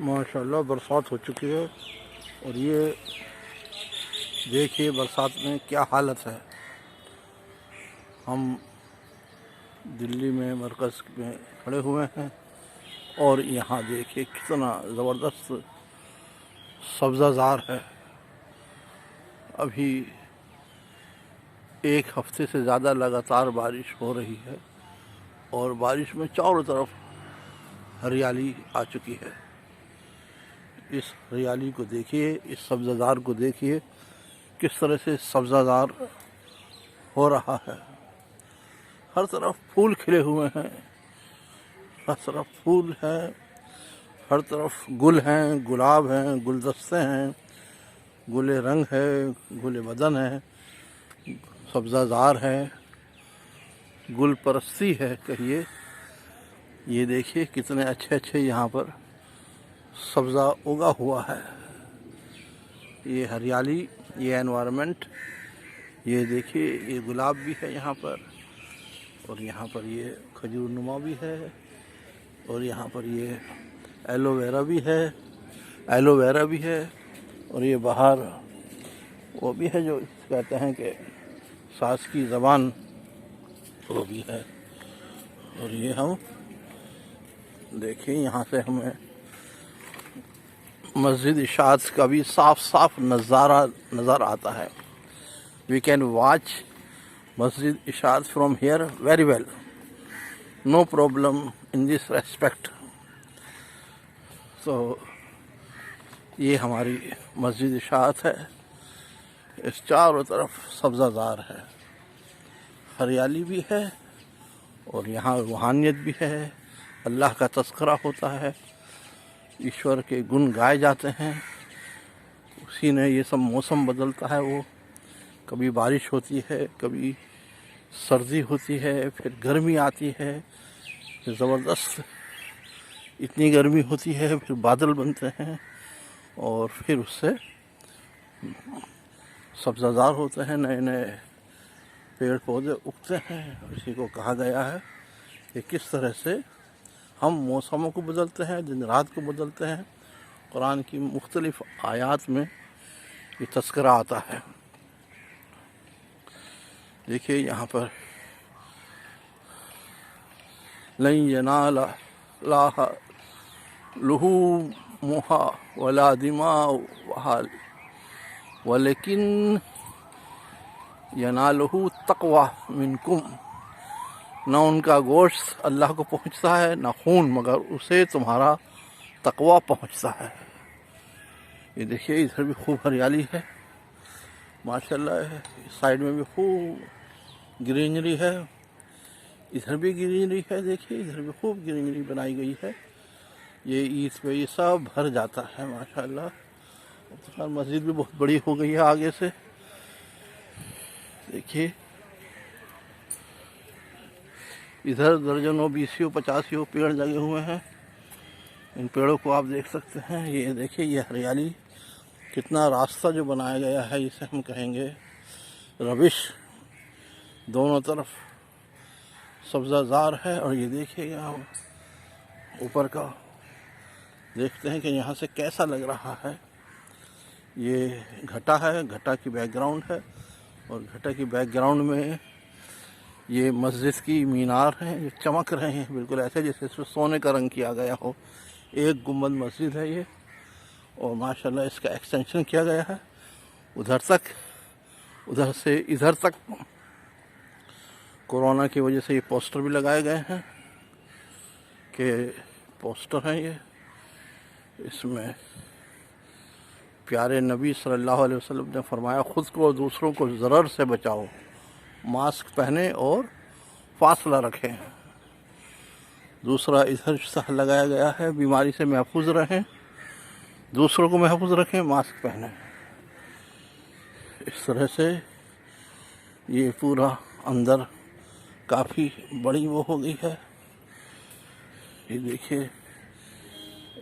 माशाल्लाह बरसात हो चुकी है और ये देखिए बरसात में क्या हालत है। हम दिल्ली में मरकज़ में खड़े हुए हैं और यहाँ देखिए कितना ज़बरदस्त सब्ज़ाज़ार है। अभी एक हफ्ते से ज़्यादा लगातार बारिश हो रही है और बारिश में चारों तरफ हरियाली आ चुकी है। इस हरियाली को देखिए, इस सब्ज़ाज़ार को देखिए किस तरह से सब्ज़ाज़ार हो रहा है। हर तरफ फूल खिले हुए हैं, हर तरफ फूल हैं, हर तरफ गुल हैं, गुलाब हैं, गुलदस्ते हैं, गुले रंग है, गुले बदन है, सब्ज़ाज़ार है, गुल परस्ती है कहिए। ये देखिए कितने अच्छे अच्छे यहाँ पर सब्ज़ा उगा हुआ है। ये हरियाली, ये एनवायरनमेंट, ये देखिए ये गुलाब भी है यहाँ पर और यहाँ पर ये खजूर नुमा भी है और यहाँ पर ये एलोवेरा भी है और ये बाहर वो भी है जो कहते हैं कि सास की ज़बान, वो भी है। और ये हम देखिए यहाँ से हमें मस्जिद इशात का भी साफ साफ नज़ारा नज़र आता है। We can watch Masjid Ishat from here very well, no problem in this respect. तो ये हमारी मस्जिद इशात है। इस चारों तरफ सब्ज़ाज़ार है, हरियाली भी है और यहाँ रूहानियत भी है। अल्लाह का तज़किरा होता है, ईश्वर के गुण गाए जाते हैं। उसी ने ये सब मौसम बदलता है। वो कभी बारिश होती है, कभी सर्दी होती है, फिर गर्मी आती है, फिर ज़बरदस्त इतनी गर्मी होती है, फिर बादल बनते हैं और फिर उससे सब्ज़ाज़ार होते हैं, नए नए पेड़ पौधे उगते हैं। इसी को कहा गया है कि किस तरह से हम मौसमों को बदलते हैं, दिन रात को बदलते हैं। कुरान की मुख्तलिफ़ आयात में ये तज़किरा आता है। देखिए यहाँ पर लन यनाला लुहूमुहा वला दिमाउहा वलेकिन यनालुहु तक़वा मिनकुम। न उनका गोश्त अल्लाह को पहुँचता है, न खून, मगर उसे तुम्हारा तक़वा पहुँचता है। ये देखिए इधर भी खूब हरियाली है माशाल्लाह है। इस साइड में भी खूब ग्रीनरी है, इधर भी ग्रीनरी है। देखिए इधर भी खूब ग्रीनरी बनाई गई है। ये ईद पे ये सब भर जाता है माशाल्लाह। तो मस्जिद भी बहुत बड़ी हो गई है आगे से। देखिए इधर दर्जनों, बीसियों, 50 पेड़ लगे हुए हैं। इन पेड़ों को आप देख सकते हैं। ये देखिए ये हरियाली, कितना रास्ता जो बनाया गया है, इसे हम कहेंगे रविश। दोनों तरफ सब्ज़ाज़ार है और ये देखिए यहाँ ऊपर का देखते हैं कि यहाँ से कैसा लग रहा है। ये घटा है, घटा की बैकग्राउंड है और घटा की बैकग्राउंड में ये मस्जिद की मीनार हैं जो चमक रहे हैं, बिल्कुल ऐसे जैसे इसमें सोने का रंग किया गया हो। एक गुंबद मस्जिद है ये और माशाल्लाह इसका एक्सटेंशन किया गया है उधर तक, उधर से इधर तक। कोरोना की वजह से ये पोस्टर भी लगाए गए हैं कि पोस्टर हैं ये, इसमें प्यारे नबी सल्लल्लाहु अलैहि वसल्लम ने फरमाया, ख़ुद को और दूसरों को ज़रर से बचाओ, मास्क पहने और फासला रखें। दूसरा इधर सह लगाया गया है, बीमारी से महफूज रहें, दूसरों को महफूज रखें, मास्क पहने। इस तरह से ये पूरा अंदर काफ़ी बड़ी वो हो गई है। ये देखिए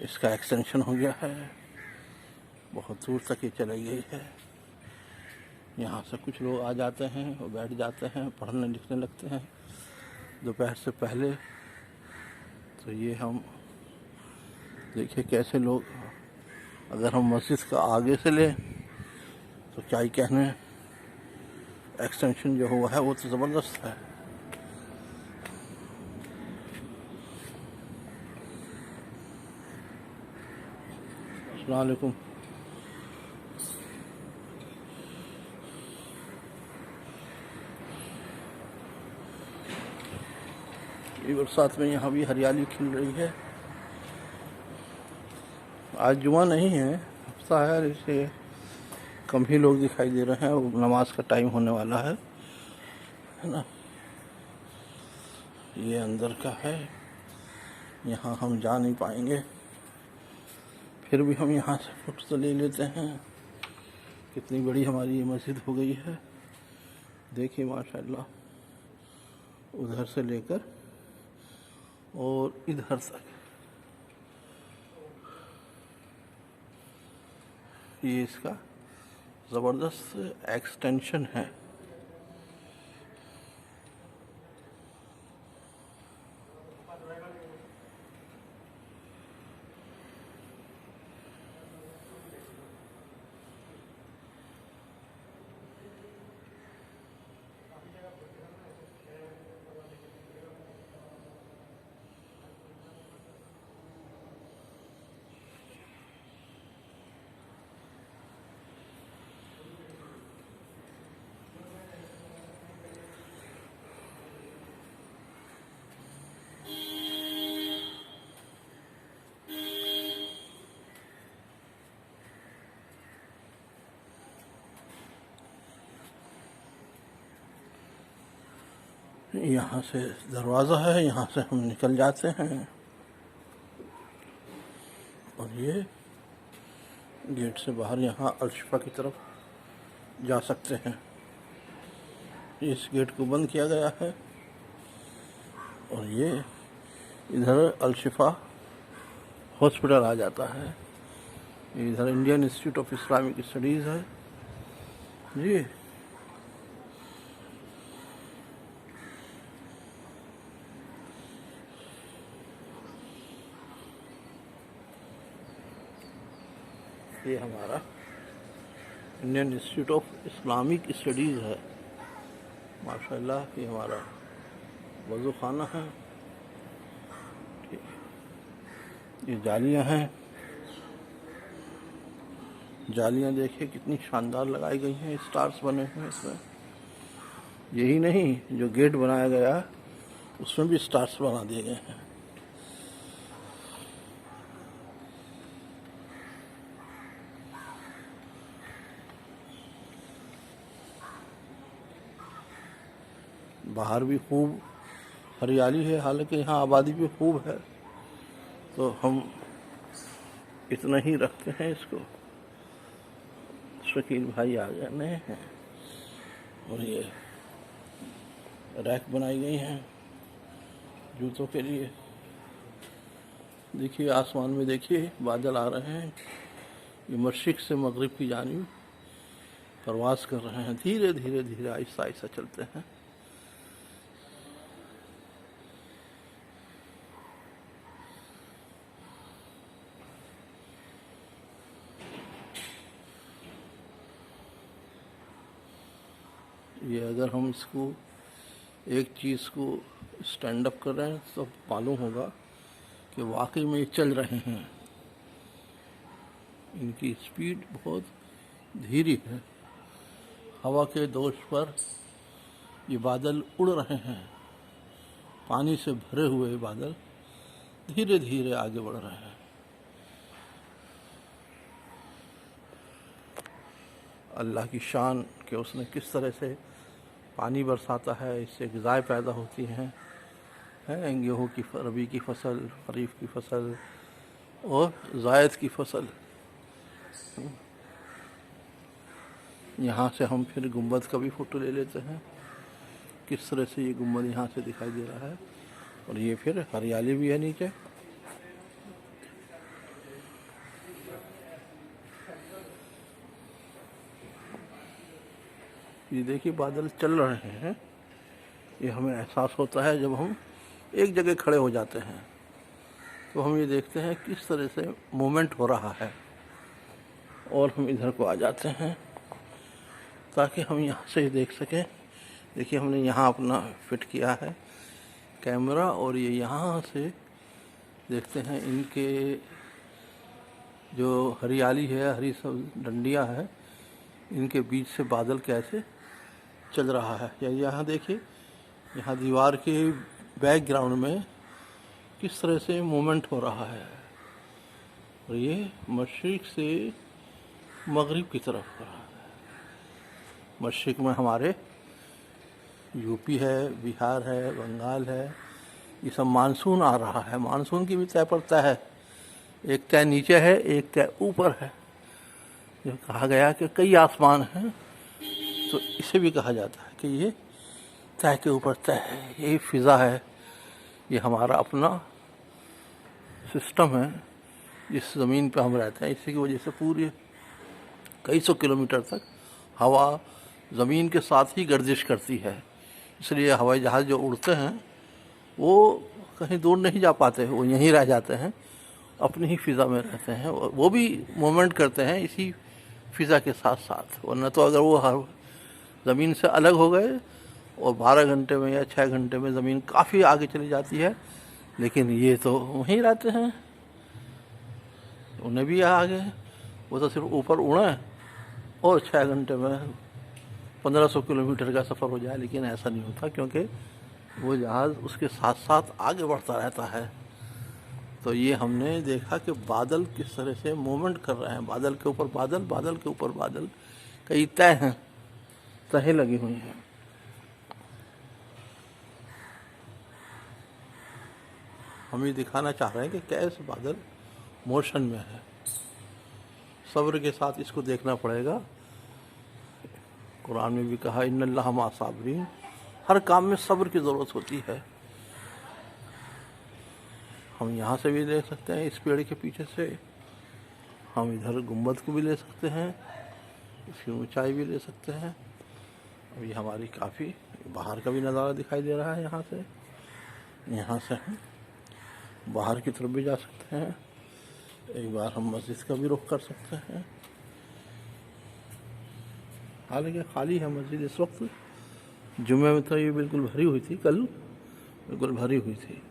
इसका एक्सटेंशन हो गया है, बहुत दूर तक ये चली गई है। यहाँ से कुछ लोग आ जाते हैं और बैठ जाते हैं, पढ़ने लिखने लगते हैं दोपहर से पहले। तो ये हम देखिए कैसे लोग, अगर हम मस्जिद का आगे से लें तो क्या ही कहने, एक्सटेंशन जो हुआ है वो तो ज़बरदस्त है। अस्सलाम वालेकुम। ये बरसात में यहाँ भी हरियाली खिल रही है। आज जुमा नहीं है, हफ्ता है, इसलिए कम ही लोग दिखाई दे रहे हैं। नमाज का टाइम होने वाला है ना। ये अंदर का है, यहाँ हम जा नहीं पाएंगे, फिर भी हम यहाँ से फोटो तो ले लेते हैं। कितनी बड़ी हमारी ये मस्जिद हो गई है, देखिए माशाल्लाह, उधर से लेकर और इधर तक ये इसका ज़बरदस्त एक्सटेंशन है। यहाँ से दरवाज़ा है, यहाँ से हम निकल जाते हैं और ये गेट से बाहर यहाँ अलशिफा की तरफ जा सकते हैं। इस गेट को बंद किया गया है और ये इधर अलशिफा हॉस्पिटल आ जाता है। इधर Indian institute of Islamic studies है जी। ये हमारा Indian institute of Islamic studies है माशाल्लाह। ये हमारा वज़ू खाना है, ये जालियाँ हैं, जालियाँ देखिए कितनी शानदार लगाई गई हैं, स्टार्स बने हुए हैं इसमें। यही नहीं, जो गेट बनाया गया उसमें भी स्टार्स बना दिए गए हैं। बाहर भी खूब हरियाली है, हालांकि यहाँ आबादी भी खूब है, तो हम इतना ही रखते हैं इसको। शकील भाई आ गए नए हैं और ये रैक बनाई गई हैं जूतों के लिए। देखिए आसमान में देखिए बादल आ रहे हैं, ये मशरिक से मगरिब की जानिब परवास कर रहे हैं, धीरे धीरे धीरे आहिस्ता आहिस्ता चलते हैं। ये अगर हम इसको एक चीज़ को स्टैंड अप कर रहे हैं तो मालूम होगा कि वाकई में ये चल रहे हैं। इनकी स्पीड बहुत धीरे है, हवा के दोष पर ये बादल उड़ रहे हैं, पानी से भरे हुए बादल धीरे धीरे आगे बढ़ रहे हैं। अल्लाह की शान कि उसने किस तरह से पानी बरसाता है, इससे ग़िज़ाएँ पैदा होती हैं, गेहूँ की, रबी की फसल, खरीफ की फसल और ज़ायद की फसल। यहाँ से हम फिर गुंबद का भी फ़ोटो ले लेते हैं, किस तरह से ये गुंबद यहाँ से दिखाई दे रहा है। और ये फिर हरियाली भी है नीचे। ये देखिए बादल चल रहे हैं, ये हमें एहसास होता है जब हम एक जगह खड़े हो जाते हैं, तो हम ये देखते हैं किस तरह से मूवमेंट हो रहा है। और हम इधर को आ जाते हैं ताकि हम यहाँ से देख सकें। देखिए हमने यहाँ अपना फिट किया है कैमरा, और ये यहाँ से देखते हैं इनके जो हरियाली है, हरी सब डंडियाँ है, इनके बीच से बादल कैसे चल रहा है। या यहाँ देखिए, यहाँ दीवार के बैकग्राउंड में किस तरह से मूवमेंट हो रहा है। और ये मशरिक़ से मगरिब की तरफ हो रहा है। मशरिक़ में हमारे यूपी है, बिहार है, बंगाल है, ये सब मानसून आ रहा है। मानसून की भी तय पड़ता है, एक तय नीचे है, एक तय ऊपर है। जो कहा गया कि कई आसमान हैं, तो इसे भी कहा जाता है कि ये तय के ऊपर तय है। यही फ़िज़ा है, ये हमारा अपना सिस्टम है जिस ज़मीन पर हम रहते हैं। इसी की वजह से पूरे कई सौ किलोमीटर तक हवा ज़मीन के साथ ही गर्दिश करती है। इसलिए हवाई जहाज़ जो उड़ते हैं वो कहीं दूर नहीं जा पाते, वो यहीं रह जाते हैं, अपनी ही फ़िज़ा में रहते हैं। वो भी मूवमेंट करते हैं इसी फ़िज़ा के साथ साथ। वरना तो अगर वो हर ज़मीन से अलग हो गए और 12 घंटे में या 6 घंटे में ज़मीन काफ़ी आगे चली जाती है, लेकिन ये तो वहीं रहते हैं, उन्हें भी आगे, वो तो सिर्फ ऊपर उड़ें और 6 घंटे में 1500 किलोमीटर का सफ़र हो जाए। लेकिन ऐसा नहीं होता, क्योंकि वो जहाज़ उसके साथ साथ आगे बढ़ता रहता है। तो ये हमने देखा कि बादल किस तरह से मूवमेंट कर रहे हैं। बादल के ऊपर बादल, बादल के ऊपर बादल, कई तय हैं, तहें लगी हुई हैं। हम ये दिखाना चाह रहे हैं कि कैसे बादल मोशन में है। सब्र के साथ इसको देखना पड़ेगा। कुरान में भी कहा इन्नल्लाह मअ साबिरीन, हर काम में सब्र की ज़रूरत होती है। हम यहाँ से भी ले सकते हैं, इस पेड़ के पीछे से हम इधर गुंबद को भी ले सकते हैं, इसकी ऊंचाई भी ले सकते हैं। अभी हमारी काफ़ी बाहर का भी नज़ारा दिखाई दे रहा है। यहाँ से हम बाहर की तरफ भी जा सकते हैं। एक बार हम मस्जिद का भी रुख कर सकते हैं। हालांकि खाली है मस्जिद इस वक्त। जुमे में तो ये बिल्कुल भरी हुई थी, कल बिल्कुल भरी हुई थी।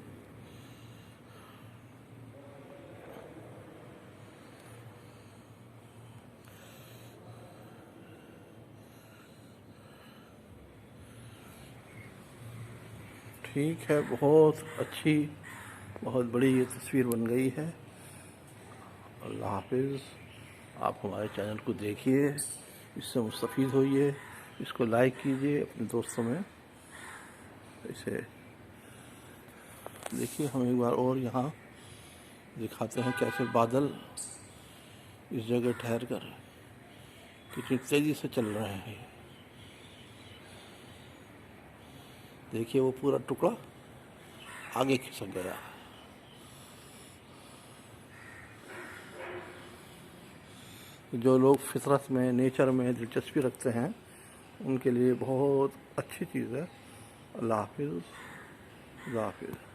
ठीक है, बहुत अच्छी, बहुत बड़ी ये तस्वीर बन गई है। अल्लाह हाफिज़। आप हमारे चैनल को देखिए, इससे मुस्तफ़ीद होइए, इसको लाइक कीजिए अपने दोस्तों में। इसे देखिए, हम एक बार और यहाँ दिखाते हैं कैसे बादल इस जगह ठहर कर कितनी तेज़ी से चल रहे हैं। देखिए वो पूरा टुकड़ा आगे खिसक गया। जो लोग फितरत में, नेचर में दिलचस्पी रखते हैं, उनके लिए बहुत अच्छी चीज़ है। अल्लाह हाफिज़। अल्लाह हाफिज़।